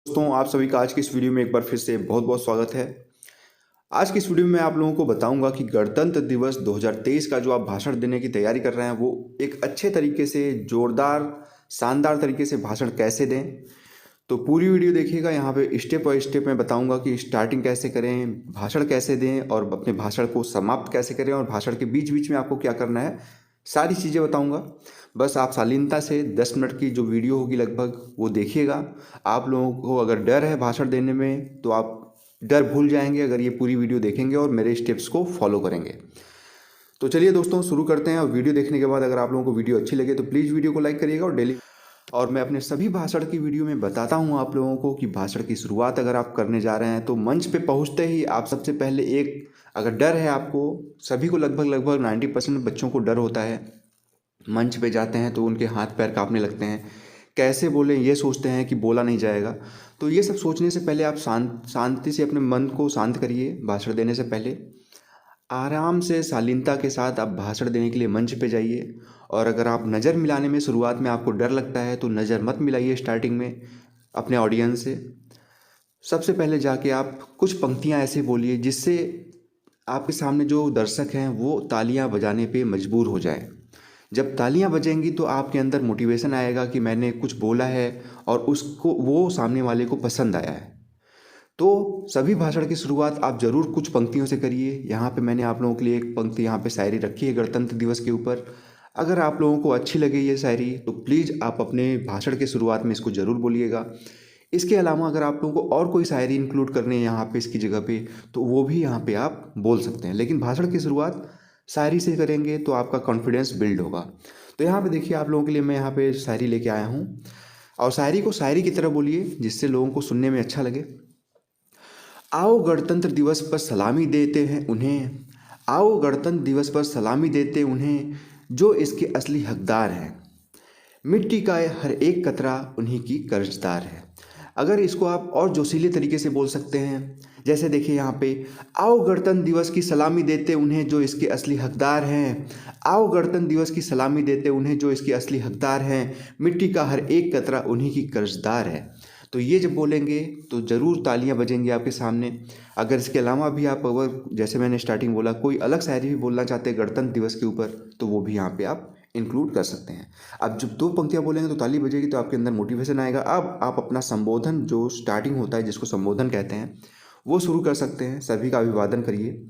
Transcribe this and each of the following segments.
दोस्तों, आप सभी का आज की इस वीडियो में एक बार फिर से बहुत बहुत स्वागत है। आज की इस वीडियो में मैं आप लोगों को बताऊंगा कि गणतंत्र दिवस 2023 का जो आप भाषण देने की तैयारी कर रहे हैं वो एक अच्छे तरीके से जोरदार शानदार तरीके से भाषण कैसे दें। तो पूरी वीडियो देखिएगा। यहाँ पे स्टेप बाय स्टेप मैं बताऊंगा कि स्टार्टिंग कैसे करें, भाषण कैसे दें और अपने भाषण को समाप्त कैसे करें और भाषण के बीच बीच में आपको क्या करना है, सारी चीज़ें बताऊंगा। बस आप शालीनता से 10 मिनट की जो वीडियो होगी लगभग वो देखिएगा। आप लोगों को अगर डर है भाषण देने में तो आप डर भूल जाएंगे अगर ये पूरी वीडियो देखेंगे और मेरे स्टेप्स को फॉलो करेंगे। तो चलिए दोस्तों शुरू करते हैं। और वीडियो देखने के बाद अगर आप लोगों को वीडियो अच्छी लगे तो प्लीज़ वीडियो को लाइक करिएगा और डेली और मैं अपने सभी भाषण की वीडियो में बताता हूँ आप लोगों को कि भाषण की शुरुआत अगर आप करने जा रहे हैं तो मंच पे पहुँचते ही आप सबसे पहले एक, अगर डर है आपको, सभी को लगभग 90% बच्चों को डर होता है, मंच पे जाते हैं तो उनके हाथ पैर कांपने लगते हैं, कैसे बोलें ये सोचते हैं कि बोला नहीं जाएगा। तो ये सब सोचने से पहले आप शांति से अपने मन को शांत करिए। भाषण देने से पहले आराम से शालीनता के साथ आप भाषण देने के लिए मंच पे जाइए। और अगर आप नज़र मिलाने में शुरुआत में आपको डर लगता है तो नज़र मत मिलाइए स्टार्टिंग में अपने ऑडियंस से। सबसे पहले जाके आप कुछ पंक्तियां ऐसे बोलिए जिससे आपके सामने जो दर्शक हैं वो तालियां बजाने पे मजबूर हो जाए। जब तालियां बजेंगी तो आपके अंदर मोटिवेशन आएगा कि मैंने कुछ बोला है और उसको वो सामने वाले को पसंद आया है। तो सभी भाषण की शुरुआत आप ज़रूर कुछ पंक्तियों से करिए। यहाँ पे मैंने आप लोगों के लिए एक पंक्ति यहाँ पे शायरी रखी है गणतंत्र दिवस के ऊपर। अगर आप लोगों को अच्छी लगे ये शायरी तो प्लीज़ आप अपने भाषण के शुरुआत में इसको ज़रूर बोलिएगा। इसके अलावा अगर आप लोगों को और कोई शायरी इंक्लूड करनी है यहाँ पे इसकी जगह पे तो वो भी यहाँ पे आप बोल सकते हैं, लेकिन भाषण की शुरुआत शायरी से करेंगे तो आपका कॉन्फिडेंस बिल्ड होगा। तो यहाँ पे देखिए आप लोगों के लिए मैं यहाँ पे शायरी लेके आया हूँ और शायरी को शायरी की तरह बोलिए जिससे लोगों को सुनने में अच्छा लगे। आओ गणतंत्र दिवस पर सलामी देते हैं उन्हें, आओ गणतंत्र दिवस पर सलामी देते उन्हें जो इसके असली हकदार हैं। मिट्टी का ये हर एक कतरा उन्हीं की कर्जदार है। अगर इसको आप और जोशीले तरीके से बोल सकते हैं, जैसे देखिए यहाँ पे, आओ गणतंत्र दिवस की सलामी देते उन्हें जो इसके असली हकदार हैं, आओ गणतंत्र दिवस की सलामी देते उन्हें जो इसके असली हकदार हैं, मिट्टी का हर एक कतरा उन्हीं की कर्जदार है। तो ये जब बोलेंगे तो ज़रूर तालियां बजेंगी आपके सामने। अगर इसके अलावा भी आप अगर जैसे मैंने स्टार्टिंग बोला कोई अलग शायरी भी बोलना चाहते हैं गणतंत्र दिवस के ऊपर तो वो भी यहाँ पे आप इंक्लूड कर सकते हैं। अब जब दो पंक्तियाँ बोलेंगे तो ताली बजेगी तो आपके अंदर मोटिवेशन आएगा। अब आप अपना संबोधन जो स्टार्टिंग होता है जिसको संबोधन कहते हैं वो शुरू कर सकते हैं। सभी का अभिवादन करिए।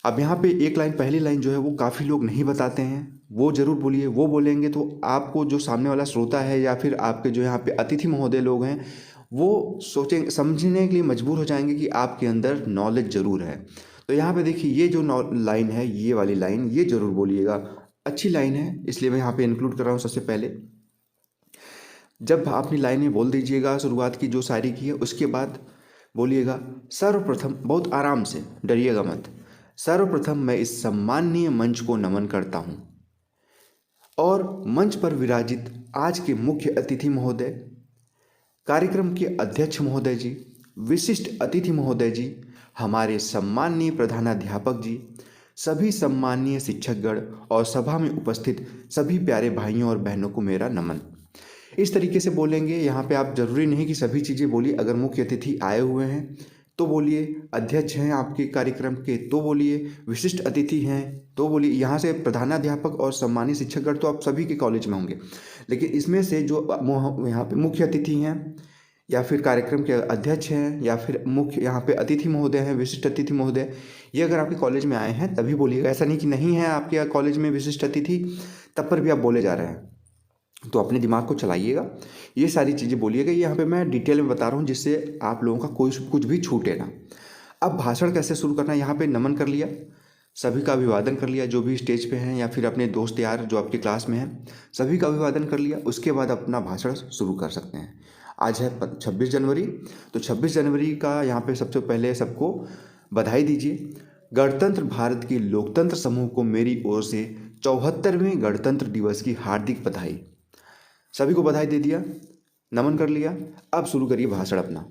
अब यहाँ पे एक लाइन, पहली लाइन जो है वो काफ़ी लोग नहीं बताते हैं, वो ज़रूर बोलिए। वो बोलेंगे तो आपको जो सामने वाला श्रोता है या फिर आपके जो यहाँ पे अतिथि महोदय लोग हैं वो सोचें समझने के लिए मजबूर हो जाएंगे कि आपके अंदर नॉलेज ज़रूर है। तो यहाँ पे देखिए ये जो लाइन है, ये वाली लाइन ये ज़रूर बोलिएगा। अच्छी लाइन है इसलिए मैं यहाँ पे इंक्लूड कर रहा हूँ। सबसे पहले जब अपनी लाइनें बोल दीजिएगा शुरुआत की जो शायरी की है उसके बाद बोलिएगा, सर्वप्रथम, बहुत आराम से, डरिएगा मत, सर्वप्रथम मैं इस सम्माननीय मंच को नमन करता हूँ और मंच पर विराजित आज के मुख्य अतिथि महोदय, कार्यक्रम के अध्यक्ष महोदय जी, विशिष्ट अतिथि महोदय जी, हमारे सम्माननीय प्रधानाध्यापक जी, सभी सम्माननीय शिक्षकगण और सभा में उपस्थित सभी प्यारे भाइयों और बहनों को मेरा नमन। इस तरीके से बोलेंगे। यहाँ पे आप ज़रूरी नहीं कि सभी चीज़ें बोलिए। अगर मुख्य अतिथि आए हुए हैं तो बोलिए, अध्यक्ष हैं आपके कार्यक्रम के तो बोलिए, विशिष्ट अतिथि हैं तो बोलिए। यहाँ से प्रधानाध्यापक और सम्मानित शिक्षकगण तो आप सभी के कॉलेज में होंगे, लेकिन इसमें से जो यहाँ पे मुख्य अतिथि हैं या फिर कार्यक्रम के अध्यक्ष हैं या फिर मुख्य यहाँ पे अतिथि महोदय हैं, विशिष्ट अतिथि महोदय, ये अगर आपके कॉलेज में आए हैं तभी बोलिएगा। ऐसा नहीं कि नहीं है आपके कॉलेज में विशिष्ट अतिथि तब पर भी आप बोले जा रहे हैं। तो अपने दिमाग को चलाइएगा, ये सारी चीज़ें बोलिएगा। ये यहाँ पे मैं डिटेल में बता रहा हूँ जिससे आप लोगों का कोई कुछ भी छूटे ना। अब भाषण कैसे शुरू करना है, यहाँ पे नमन कर लिया, सभी का अभिवादन कर लिया जो भी स्टेज पे हैं या फिर अपने दोस्त यार जो आपके क्लास में हैं सभी का अभिवादन कर लिया। उसके बाद अपना भाषण शुरू कर सकते हैं। आज है 26 जनवरी, तो 26 जनवरी का यहाँ पे सबसे पहले सबको बधाई दीजिए। गणतंत्र भारत की लोकतंत्र समूह को मेरी ओर से 74वें गणतंत्र दिवस की हार्दिक बधाई। सभी को बधाई दे दिया, नमन कर लिया। अब शुरू करिए भाषण अपना।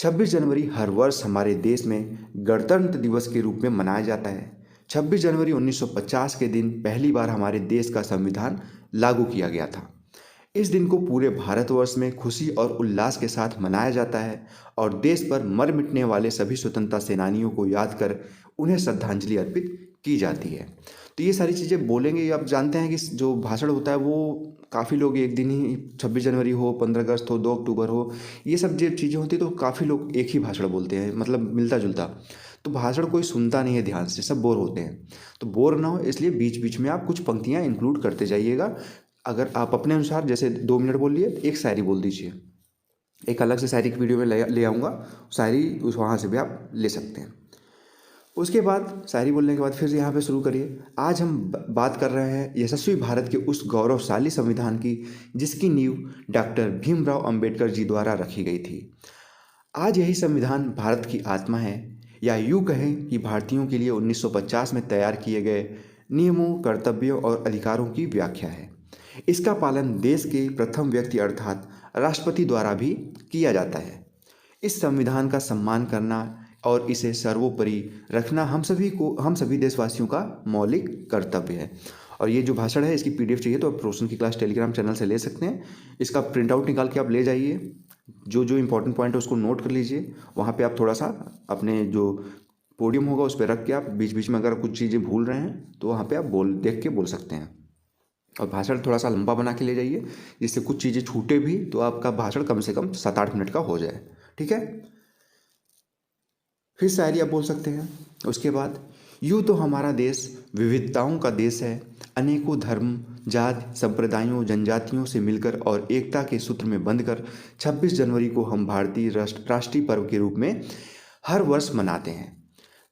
26 जनवरी हर वर्ष हमारे देश में गणतंत्र दिवस के रूप में मनाया जाता है। 26 जनवरी 1950 के दिन पहली बार हमारे देश का संविधान लागू किया गया था। इस दिन को पूरे भारतवर्ष में खुशी और उल्लास के साथ मनाया जाता है और देश पर मर मिटने वाले सभी स्वतंत्रता सेनानियों को याद कर उन्हें श्रद्धांजलि अर्पित की जाती है। तो ये सारी चीज़ें बोलेंगे। आप जानते हैं कि जो भाषण होता है वो काफ़ी लोग एक दिन ही 26 जनवरी हो, 15 अगस्त हो, 2 अक्टूबर हो, ये सब जो चीज़ें होती है तो काफ़ी लोग एक ही भाषण बोलते हैं, मतलब मिलता जुलता। तो भाषण कोई सुनता नहीं है ध्यान से, सब बोर होते हैं। तो बोर ना हो इसलिए बीच बीच में आप कुछ पंक्तियाँ इंक्लूड करते जाइएगा। अगर आप अपने अनुसार जैसे 2 मिनट बोल लिए तो एक शायरी बोल दीजिए। एक अलग से शायरी की वीडियो में ले आऊँगा, शायरी उस वहाँ से भी आप ले सकते हैं। उसके बाद शायरी बोलने के बाद फिर यहाँ पे शुरू करिए। आज हम बात कर रहे हैं यशस्वी भारत के उस गौरवशाली संविधान की जिसकी नींव डॉक्टर भीमराव अंबेडकर जी द्वारा रखी गई थी। आज यही संविधान भारत की आत्मा है, या यूँ कहें कि भारतीयों के लिए 1950 में तैयार किए गए नियमों, कर्तव्यों और अधिकारों की व्याख्या है। इसका पालन देश के प्रथम व्यक्ति अर्थात राष्ट्रपति द्वारा भी किया जाता है। इस संविधान का सम्मान करना और इसे सर्वोपरि रखना हम सभी देशवासियों का मौलिक कर्तव्य है। और ये जो भाषण है इसकी पीडीएफ चाहिए तो आप रोशन की क्लास टेलीग्राम चैनल से ले सकते हैं। इसका प्रिंट आउट निकाल के आप ले जाइए, जो जो इंपॉर्टेंट पॉइंट है उसको नोट कर लीजिए। वहाँ पे आप थोड़ा सा अपने जो पोडियम होगा उस पर रख के आप बीच बीच में अगर कुछ चीज़ें भूल रहे हैं तो वहाँ पे आप देख के बोल सकते हैं। और भाषण थोड़ा सा लंबा बना के ले जाइए जिससे कुछ चीज़ें छूटे भी तो आपका भाषण कम से कम 7-8 मिनट का हो जाए। ठीक है, फिर शायरी आप बोल सकते हैं। उसके बाद, यूँ तो हमारा देश विविधताओं का देश है, अनेकों धर्म, जाति, संप्रदायों, जनजातियों से मिलकर और एकता के सूत्र में बंधकर 26 जनवरी को हम भारतीय राष्ट्रीय पर्व के रूप में हर वर्ष मनाते हैं।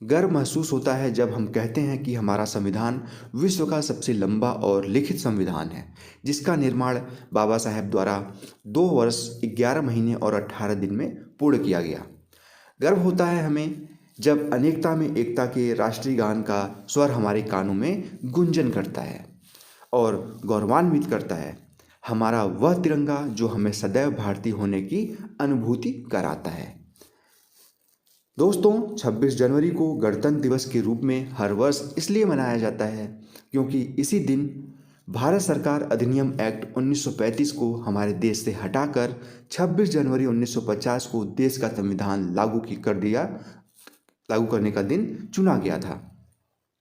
गर्व महसूस होता है जब हम कहते हैं कि हमारा संविधान विश्व का सबसे लंबा और लिखित संविधान है, जिसका निर्माण बाबा साहेब द्वारा 2 वर्ष 11 महीने और 18 दिन में पूर्ण किया गया। गर्व होता है हमें जब अनेकता में एकता के राष्ट्रीय गान का स्वर हमारे कानों में गुंजन करता है और गौरवान्वित करता है। हमारा वह तिरंगा जो हमें सदैव भारतीय होने की अनुभूति कराता है। दोस्तों, 26 जनवरी को गणतंत्र दिवस के रूप में हर वर्ष इसलिए मनाया जाता है क्योंकि इसी दिन भारत सरकार अधिनियम एक्ट 1935 को हमारे देश से हटाकर 26 जनवरी 1950 को देश का संविधान लागू करने का दिन चुना गया था।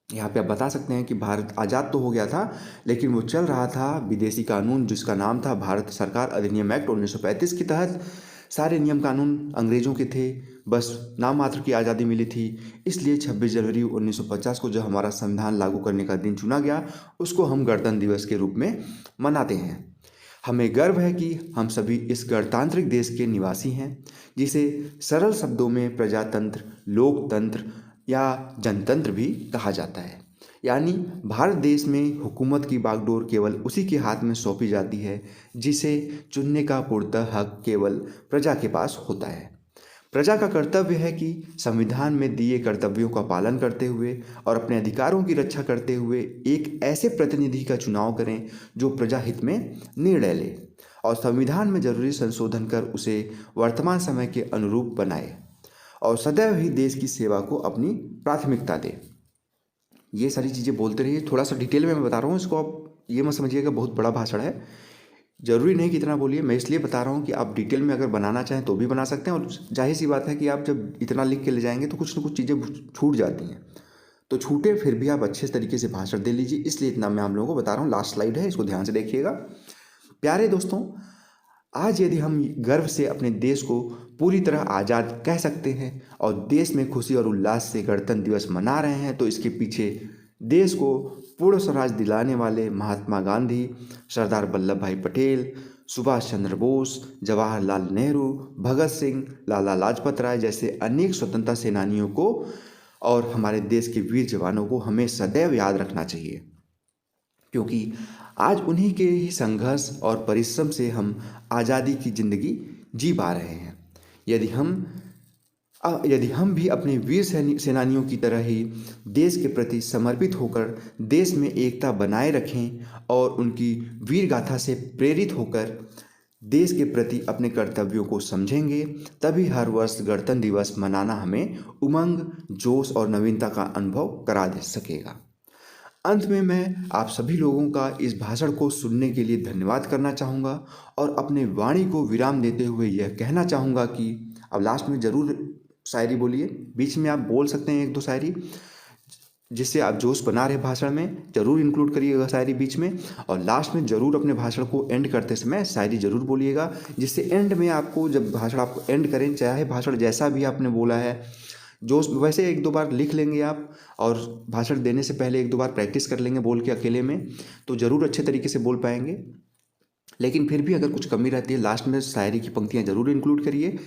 यहाँ पे आप बता सकते हैं कि भारत आज़ाद तो हो गया था लेकिन वो चल रहा था विदेशी कानून जिसका नाम था भारत सरकार अधिनियम एक्ट 1935 के तहत सारे नियम कानून अंग्रेज़ों के थे, बस नाम मात्र की आज़ादी मिली थी। इसलिए 26 जनवरी 1950 को जो हमारा संविधान लागू करने का दिन चुना गया उसको हम गणतंत्र दिवस के रूप में मनाते हैं। हमें गर्व है कि हम सभी इस गणतांत्रिक देश के निवासी हैं जिसे सरल शब्दों में प्रजातंत्र, लोकतंत्र या जनतंत्र भी कहा जाता है। यानी भारत देश में हुकूमत की बागडोर केवल उसी के हाथ में सौंपी जाती है जिसे चुनने का पूर्णतः हक केवल प्रजा के पास होता है। प्रजा का कर्तव्य है कि संविधान में दिए कर्तव्यों का पालन करते हुए और अपने अधिकारों की रक्षा करते हुए एक ऐसे प्रतिनिधि का चुनाव करें जो प्रजा हित में निर्णय ले और संविधान में जरूरी संशोधन कर उसे वर्तमान समय के अनुरूप बनाए और सदैव ही देश की सेवा को अपनी प्राथमिकता दे। ये सारी चीज़ें बोलते रहिए। थोड़ा सा डिटेल में मैं बता रहा हूँ, इसको आप ये मत समझिएगा बहुत बड़ा भाषण है, ज़रूरी नहीं कि इतना बोलिए। मैं इसलिए बता रहा हूँ कि आप डिटेल में अगर बनाना चाहें तो भी बना सकते हैं। और जाहिर सी बात है कि आप जब इतना लिख के ले जाएंगे तो कुछ ना कुछ चीज़ें छूट जाती हैं, तो छूटे फिर भी आप अच्छे तरीके से भाषण दे लीजिए। इसलिए इतना मैं आप लोगों को बता रहा हूँ। लास्ट स्लाइड है, इसको ध्यान से देखिएगा। प्यारे दोस्तों, आज यदि हम गर्व से अपने देश को पूरी तरह आज़ाद कह सकते हैं और देश में खुशी और उल्लास से गणतंत्र दिवस मना रहे हैं तो इसके पीछे देश को पूर्ण स्वराज दिलाने वाले महात्मा गांधी, सरदार वल्लभ भाई पटेल, सुभाष चंद्र बोस, जवाहरलाल नेहरू, भगत सिंह, लाला लाजपत राय जैसे अनेक स्वतंत्रता सेनानियों को और हमारे देश के वीर जवानों को हमें सदैव याद रखना चाहिए, क्योंकि आज उन्हीं के ही संघर्ष और परिश्रम से हम आज़ादी की ज़िंदगी जी पा रहे हैं। यदि हम भी अपने वीर सेनानियों की तरह ही देश के प्रति समर्पित होकर देश में एकता बनाए रखें और उनकी वीर गाथा से प्रेरित होकर देश के प्रति अपने कर्तव्यों को समझेंगे, तभी हर वर्ष गणतंत्र दिवस मनाना हमें उमंग, जोश और नवीनता का अनुभव करा दे सकेगा। अंत में मैं आप सभी लोगों का इस भाषण को सुनने के लिए धन्यवाद करना चाहूँगा और अपने वाणी को विराम देते हुए यह कहना चाहूँगा कि अब लास्ट में ज़रूर शायरी बोलिए, बीच में आप बोल सकते हैं एक दो शायरी, जिससे आप जोश बना रहे भाषण में ज़रूर इंक्लूड करिएगा शायरी बीच में, और लास्ट में ज़रूर अपने भाषण को एंड करते समय शायरी ज़रूर बोलिएगा, जिससे एंड में आपको जब भाषण आप एंड करें, चाहे भाषण जैसा भी आपने बोला है, जोश वैसे एक दो बार लिख लेंगे आप, और भाषण देने से पहले एक दो बार प्रैक्टिस कर लेंगे बोल के अकेले में, तो ज़रूर अच्छे तरीके से बोल पाएंगे। लेकिन फिर भी अगर कुछ कमी रहती है, लास्ट में शायरी की पंक्तियाँ ज़रूर इंक्लूड करिए।